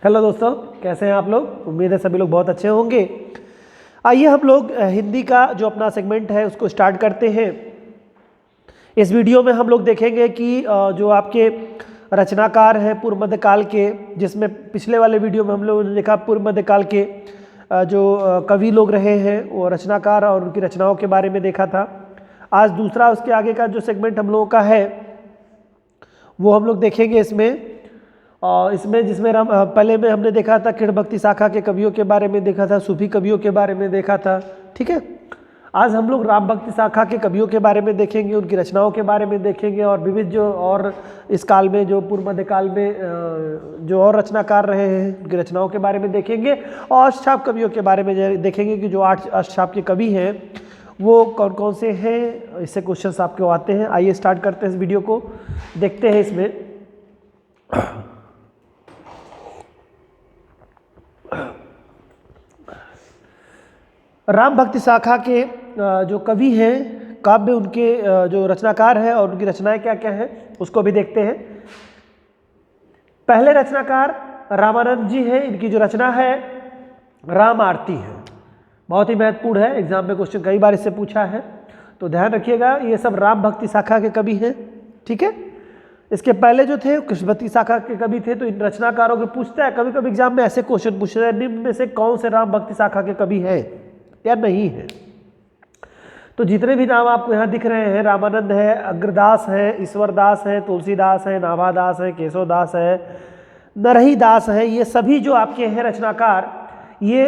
Hello दोस्तों, कैसे हैं आप लोग। उम्मीद है सभी लोग बहुत अच्छे होंगे। आइए हम लोग हिंदी का जो अपना सेगमेंट है उसको स्टार्ट करते हैं। इस वीडियो में हम लोग देखेंगे कि जो आपके रचनाकार हैं पूर्व मध्यकाल के, जिसमें पिछले वाले वीडियो में हम लोगों ने देखा पूर्व मध्यकाल के जो कवि लोग रहे हैं वो रचनाकार और उनकी रचनाओं के बारे में देखा था। आज दूसरा उसके आगे का जो सेगमेंट हम लोगों का है वो हम लोग देखेंगे इसमें जिसमें पहले में हमने देखा था कृष्ण भक्ति शाखा के कवियों के बारे में देखा था, सूफी कवियों के बारे में देखा था। ठीक है, आज हम लोग राम भक्ति शाखा के कवियों के बारे में देखेंगे, उनकी रचनाओं के बारे में देखेंगे और विविध जो और इस काल में जो पूर्व मध्य काल में जो और रचनाकार रहे हैं उनकी रचनाओं के बारे में देखेंगे और अष्टछाप कवियों के बारे में देखेंगे कि जो 8 अष्टछाप के कवि हैं वो कौन कौन से हैं। इससे क्वेश्चंस आपको आते हैं। आइए स्टार्ट करते हैं इस वीडियो को, देखते हैं इसमें। राम भक्ति शाखा के जो कवि हैं, काव्य उनके जो रचनाकार हैं और उनकी रचनाएं क्या क्या हैं उसको भी देखते हैं। पहले रचनाकार रामानंद जी हैं। इनकी जो रचना है राम आरती है, बहुत ही महत्वपूर्ण है। एग्जाम में क्वेश्चन कई बार इससे पूछा है, तो ध्यान रखिएगा। ये सब राम भक्ति शाखा के कवि हैं। ठीक है, इसके पहले जो थे कृष्ण भक्ति शाखा के कवि थे। तो इन रचनाकारों को पूछता है, कभी कभी एग्जाम में ऐसे क्वेश्चन पूछता है, निम्न में से कौन से राम भक्ति शाखा के कवि हैं या नहीं है। तो जितने भी नाम आपको यहाँ दिख रहे हैं, रामानंद है, अग्रदास है, ईश्वरदास है, तुलसीदास है, नाभादास है, केशवदास है, नरहीदास है, ये सभी जो आपके हैं रचनाकार, ये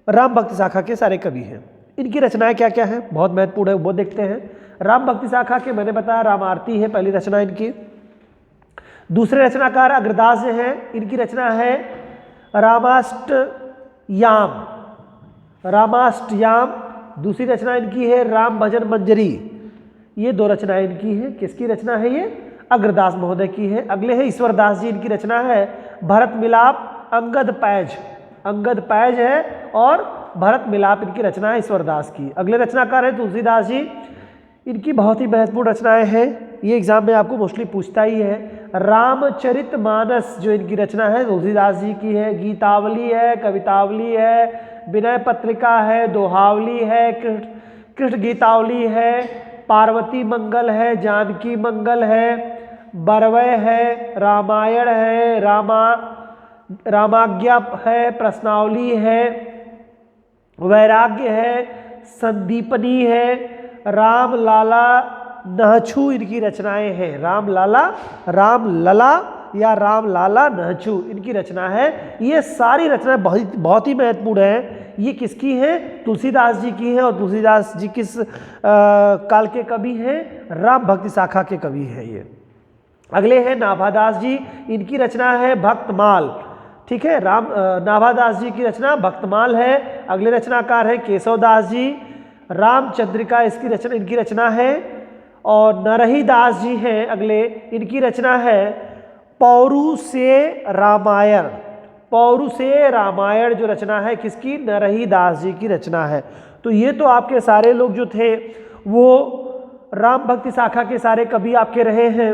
राम भक्ति शाखा के सारे कवि हैं। इनकी रचनाएं क्या क्या हैं, बहुत महत्वपूर्ण है, वो देखते हैं। राम भक्ति शाखा के मैंने बताया राम आरती है पहली रचना इनकी। दूसरे रचनाकार अग्रदास हैं, इनकी रचना है रामाष्टयाम। रामाष्टयाम दूसरी रचना इनकी है राम भजन मंजरी। ये दो रचनाएं इनकी हैं। किसकी रचना है ये? अग्रदास महोदय की है। अगले है ईश्वरदास जी, इनकी रचना है भरत मिलाप अंगद पैज। अंगद पैज है और भरत मिलाप इनकी रचना है ईश्वरदास की। अगले रचनाकार है तुलसीदास जी। इनकी बहुत ही महत्वपूर्ण रचनाएं हैं, ये एग्जाम में आपको मोस्टली पूछता ही है। रामचरितमानस जो इनकी रचना है तुलसीदास जी की है। गीतावली है, कवितावली है, विनय पत्रिका है, दोहावली है, कृष्ण गीतावली है, पार्वती मंगल है, जानकी मंगल है, बरवय है, रामायण है, रामाज्ञा है, प्रश्नावली है, वैराग्य है, संदीपनी है, राम लाला नहछू इनकी रचनाएं हैं। राम लला या राम लाला नहछू इनकी रचना है। ये सारी रचनाएं बहुत ही महत्वपूर्ण हैं। ये किसकी हैं? तुलसीदास जी की हैं। और तुलसीदास जी किस काल के कवि हैं? राम भक्ति शाखा के कवि हैं ये। अगले हैं नाभादास जी, इनकी रचना है भक्तमाल। ठीक है, नाभादास जी की रचना भक्तमाल है। अगले रचनाकार है केशवदास जी। रामचंद्रिका इनकी रचना है। और नरहीदास जी हैं अगले, इनकी रचना है पौरुषे रामायण। पौरुषे रामायण जो रचना है किसकी? नरहीदास जी की रचना है। तो ये तो आपके सारे लोग जो थे वो राम भक्ति शाखा के सारे कवि आपके रहे हैं।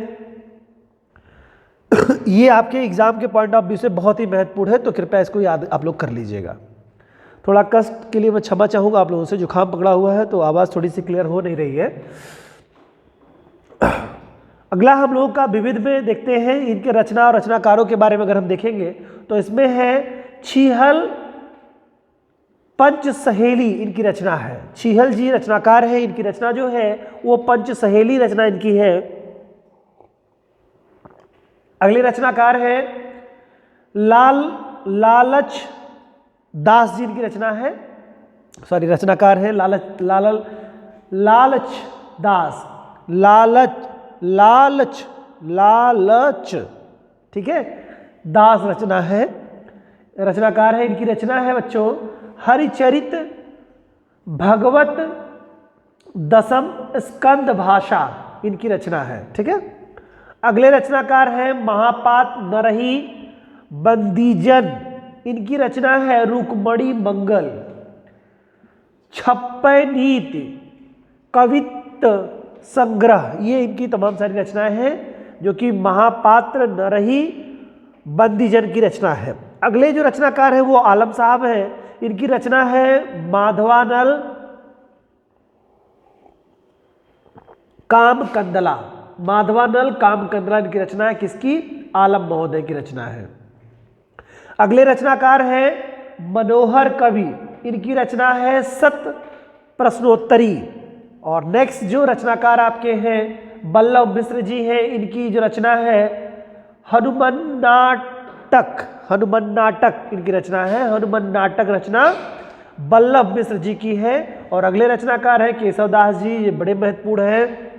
ये आपके एग्जाम के पॉइंट ऑफ व्यू से बहुत ही महत्वपूर्ण है, तो कृपया इसको याद आप लोग कर लीजिएगा। थोड़ा कष्ट के लिए मैं क्षमा चाहूँगा, आप लोगों से जुकाम पकड़ा हुआ है तो आवाज़ थोड़ी सी क्लियर हो नहीं रही है। अगला हम लोगों का विविध में देखते हैं इनके रचना और रचनाकारों के बारे में। अगर हम देखेंगे तो इसमें है छीहल पंच सहेली इनकी रचना है। छीहल जी रचनाकार है, इनकी रचना जो है वो पंच सहेली रचना इनकी है। अगले रचनाकार है लालच दास जी, इनकी रचना है, सॉरी रचनाकार है लालच दास। लालच ठीक है, दास रचना है, रचनाकार है। इनकी रचना है बच्चों हरिचरित भगवत दशम स्कंद भाषा, इनकी रचना है। ठीक है, अगले रचनाकार है महापात नरही बंदीजन, इनकी रचना है रुक्मणी मंगल। छप्पय नीति कवित्त संग्रह, ये इनकी तमाम सारी रचनाएं हैं जो कि महापात्र नरही बंदीजन की रचना है। अगले जो रचनाकार हैं वो आलम साहब हैं, इनकी रचना है माधवानल कामकंदला। माधवानल कामकंदला इनकी रचना है, किसकी? आलम महोदय की रचना है। अगले रचनाकार हैं मनोहर कवि, इनकी रचना है सत प्रश्नोत्तरी। और नेक्स्ट जो रचनाकार आपके हैं बल्लभ मिश्र जी हैं, इनकी जो रचना है हनुमान नाटक। हनुमान नाटक इनकी रचना है, हनुमान नाटक रचना बल्लभ मिश्र जी की है। और अगले रचनाकार हैं केशवदास जी, ये बड़े महत्वपूर्ण हैं,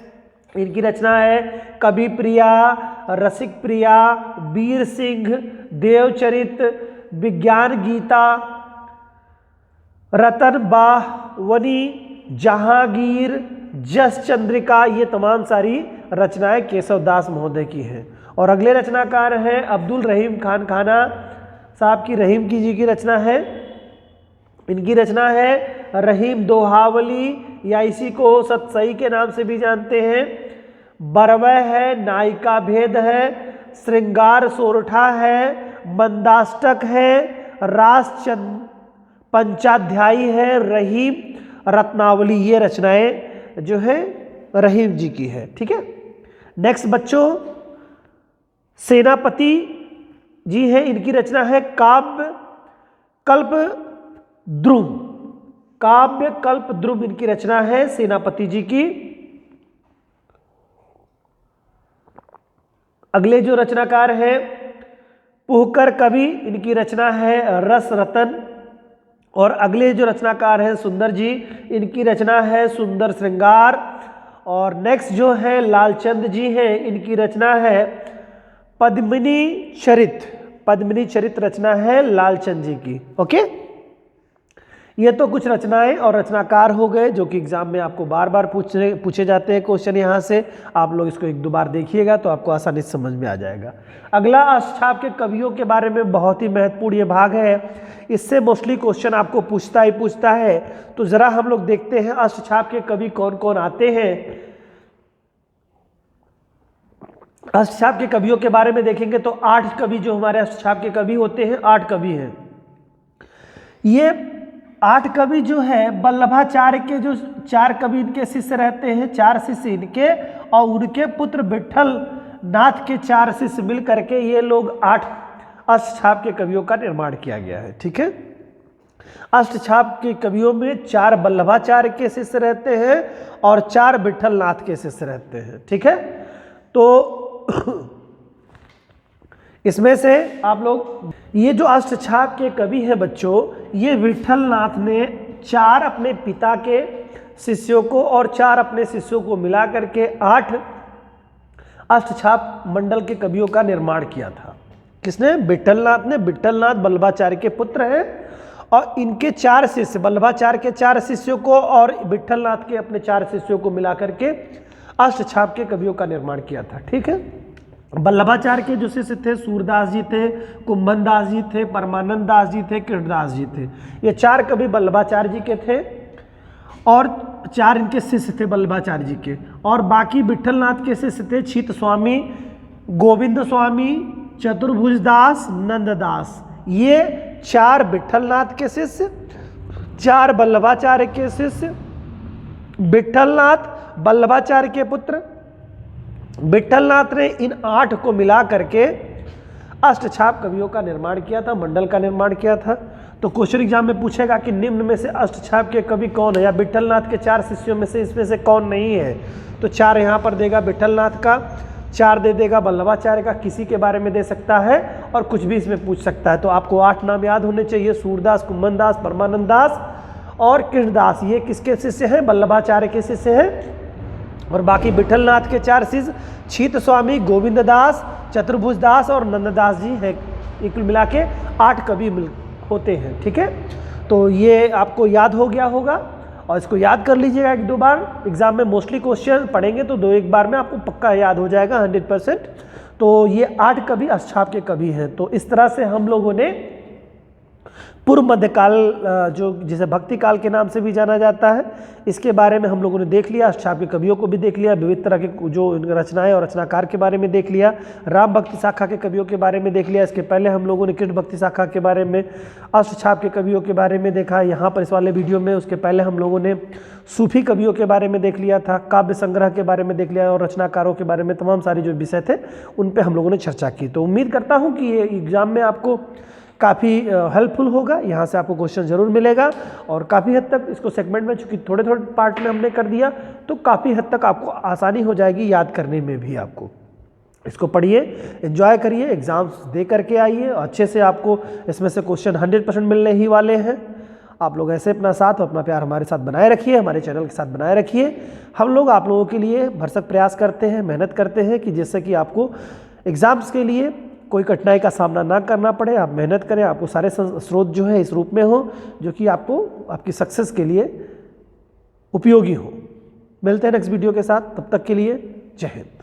इनकी रचना है कवि प्रिया, रसिक प्रिया, वीर सिंह, देवचरित, विज्ञान गीता, रतन बावनी, जहांगीर, जस चंद्रिका, ये तमाम सारी रचनाएं केशवदास महोदय की हैं। और अगले रचनाकार हैं अब्दुल रहीम खान खाना साहब की, रहीम की जी की रचना है, इनकी रचना है रहीम दोहावली या इसी को सतसई के नाम से भी जानते हैं। बरवय है, नायिका भेद है, श्रृंगार सोरठा है, मंदाष्टक है, रास पंचाध्यायी है, रहीम रत्नावली, ये रचनाएं जो है रहीम जी की है। ठीक है। नेक्स्ट बच्चों सेनापति जी हैं, इनकी रचना है काव्य कल्प द्रुम। काव्य कल्प द्रुम इनकी रचना है सेनापति जी की। अगले जो रचनाकार है पुहकर कवि, इनकी रचना है रस रतन। और अगले जो रचनाकार हैं सुंदर जी, इनकी रचना है सुंदर श्रृंगार। और नेक्स्ट जो है लालचंद जी हैं, इनकी रचना है पद्मिनी चरित। पद्मिनी चरित रचना है लालचंद जी की। ओके, ये तो कुछ रचनाएं और रचनाकार हो गए जो कि एग्जाम में आपको बार बार पूछे जाते हैं क्वेश्चन यहाँ से। आप लोग इसको एक दो बार देखिएगा तो आपको आसानी से समझ में आ जाएगा। अगला अष्टछाप के कवियों के बारे में बहुत ही महत्वपूर्ण ये भाग है, इससे मोस्टली क्वेश्चन आपको पूछता है। तो जरा हम लोग देखते हैं अष्टछाप के कवि कौन कौन आते हैं। अष्टछाप के कवियों के बारे में देखेंगे तो 8 कवि जो हमारे अष्टछाप के कवि होते हैं, 8 कवि हैं। ये 8 कवि जो है वल्लभाचार्य के जो 4 कवि इनके शिष्य रहते हैं, 4 शिष्य इनके और उनके पुत्र विठल नाथ के 4 शिष्य मिल करके ये लोग 8 अष्टछाप के कवियों का निर्माण किया गया है। ठीक है। अष्टछाप के कवियों में 4 वल्लभाचार्य के शिष्य रहते हैं और 4 विठल नाथ के शिष्य रहते हैं। ठीक है। तो इसमें से आप लोग ये जो अष्टछाप के कवि हैं बच्चों, ये विठल नाथ ने 4 अपने पिता के शिष्यों को और 4 अपने शिष्यों को मिला करके 8 अष्टछाप मंडल के कवियों का निर्माण किया था। किसने? विठल नाथ ने। विठल नाथ वल्लभाचार्य के पुत्र हैं और इनके 4 शिष्य, वल्लभाचार्य के 4 शिष्यों को और विठल नाथ के अपने 4 शिष्यों को मिला करके अष्टछाप के कवियों का निर्माण किया था। ठीक है। वल्लभाचार्य के जो शिष्य थे सूरदास जी थे, कुंभन दास जी थे, परमानंद दास जी थे, कृष्णदास जी थे। ये 4 कवि वल्लभाचार्य जी के थे और 4 इनके शिष्य थे वल्लभाचार्य जी के। और बाकी विठल नाथ के शिष्य थे छीत स्वामी, गोविंद स्वामी, चतुर्भुज दास, नंददास। ये 4 विठल नाथ के शिष्य, 4 वल्लभाचार्य के शिष्य, विठल नाथ वल्लभाचार्य के पुत्र। विठल नाथ ने इन 8 को मिला करके अष्टछाप कवियों का निर्माण किया था, मंडल का निर्माण किया था। तो क्वेश्चन एग्जाम में पूछेगा कि निम्न में से अष्टछाप के कवि कौन है, या विठल नाथ के 4 शिष्यों में से इसमें से कौन नहीं है। तो 4 यहाँ पर देगा विठल नाथ का, 4 दे देगा वल्लभाचार्य का, किसी के बारे में दे सकता है और कुछ भी इसमें पूछ सकता है। तो आपको 8 नाम याद होने चाहिए, सूरदास, कुंभन दास, परमानंद दास और कृष्णदास। ये किसके शिष्य हैं? वल्लभाचार्य के शिष्य हैं। और बाकी विठल नाथ के 4 शिष्य छीत स्वामी, गोविंद दास, चतुर्भुज दास और नंददास जी हैं। ये कुल मिला के 8 कवि होते हैं। ठीक है। तो ये आपको याद हो गया होगा और इसको याद कर लीजिएगा 1-2 बार। एग्जाम में मोस्टली क्वेश्चन पढ़ेंगे तो 2-1 बार में आपको पक्का याद हो जाएगा 100%। तो ये 8 कवि अष्टछाप के कवि हैं। तो इस तरह से हम लोगों ने पूर्व मध्यकाल जो जिसे भक्ति काल के नाम से भी जाना जाता है, इसके बारे में हम लोगों ने देख लिया। अष्टछाप के कवियों को भी देख लिया, विविध तरह के जो रचनाएं और रचनाकार के बारे में देख लिया, राम भक्ति शाखा के कवियों के बारे में देख लिया। इसके पहले हम लोगों ने कृष्ण भक्ति शाखा के बारे में, अष्टछाप के कवियों के बारे में देखा यहाँ पर इस वाले वीडियो में। उसके पहले हम लोगों ने सूफी कवियों के बारे में देख लिया था, काव्य संग्रह के बारे में देख लिया और रचनाकारों के बारे में तमाम सारे जो विषय थे उन पे हम लोगों ने चर्चा की। तो उम्मीद करता हूँ कि ये एग्ज़ाम में आपको काफ़ी हेल्पफुल होगा, यहाँ से आपको क्वेश्चन ज़रूर मिलेगा और काफ़ी हद तक इसको सेगमेंट में, चूँकि थोड़े थोड़े पार्ट में हमने कर दिया, तो काफ़ी हद तक आपको आसानी हो जाएगी याद करने में भी। आपको इसको पढ़िए, एंजॉय करिए, एग्ज़ाम्स दे करके आइए, अच्छे से आपको इसमें से क्वेश्चन 100% मिलने ही वाले हैं। आप लोग ऐसे अपना साथ और अपना प्यार हमारे साथ बनाए रखिए, हमारे चैनल के साथ बनाए रखिए। हम लोग आप लोगों के लिए भरसक प्रयास करते हैं, मेहनत करते हैं कि जिससे कि आपको एग्ज़ाम्स के लिए कोई कठिनाई का सामना ना करना पड़े। आप मेहनत करें, आपको सारे स्रोत जो है इस रूप में हो जो कि आपको आपकी सक्सेस के लिए उपयोगी हो। मिलते हैं नेक्स्ट वीडियो के साथ, तब तक के लिए जय हिंद।